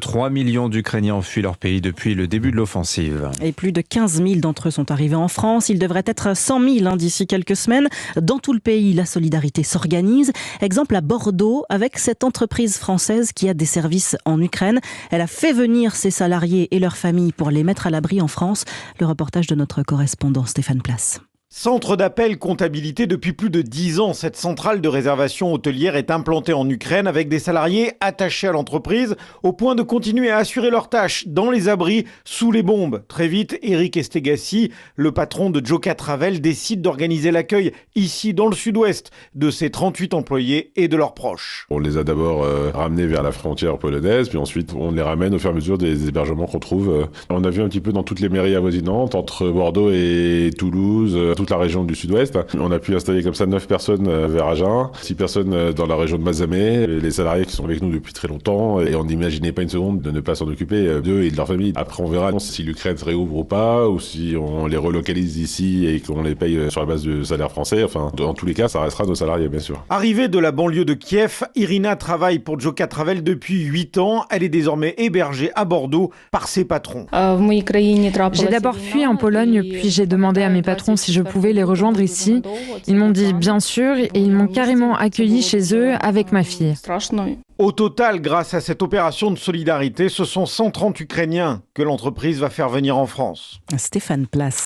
3 millions d'Ukrainiens ont fui leur pays depuis le début de l'offensive. Et plus de 15 000 d'entre eux sont arrivés en France. Ils devraient être 100 000 d'ici quelques semaines. Dans tout le pays, la solidarité s'organise. Exemple à Bordeaux, avec cette entreprise française qui a des services en Ukraine. Elle a fait venir ses salariés et leurs familles pour les mettre à l'abri en France. Le reportage de notre correspondant Stéphane Place. Centre d'appel comptabilité depuis plus de 10 ans. Cette centrale de réservation hôtelière est implantée en Ukraine avec des salariés attachés à l'entreprise au point de continuer à assurer leurs tâches dans les abris, sous les bombes. Très vite, Eric Estegassi, le patron de Joka Travel, décide d'organiser l'accueil ici dans le sud-ouest de ses 38 employés et de leurs proches. On les a d'abord ramenés vers la frontière polonaise, puis ensuite on les ramène au fur et à mesure des hébergements qu'on trouve. On a vu un petit peu dans toutes les mairies avoisinantes, entre Bordeaux et Toulouse, toute la région du sud-ouest. On a pu installer comme ça 9 personnes vers Agen, 6 personnes dans la région de Mazamet, les salariés qui sont avec nous depuis très longtemps, et on n'imaginait pas une seconde de ne pas s'en occuper d'eux et de leur famille. Après on verra si l'Ukraine se réouvre ou pas, ou si on les relocalise ici et qu'on les paye sur la base de salaire français. Enfin, dans tous les cas, ça restera nos salariés, bien sûr. Arrivée de la banlieue de Kiev, Irina travaille pour Joka Travel depuis 8 ans. Elle est désormais hébergée à Bordeaux par ses patrons. J'ai d'abord fui en Pologne, puis j'ai demandé à mes patrons si je pouvais les rejoindre ici. Ils m'ont dit bien sûr et ils m'ont carrément accueilli chez eux avec ma fille. Au total, grâce à cette opération de solidarité, ce sont 130 Ukrainiens que l'entreprise va faire venir en France. Stéphane Place.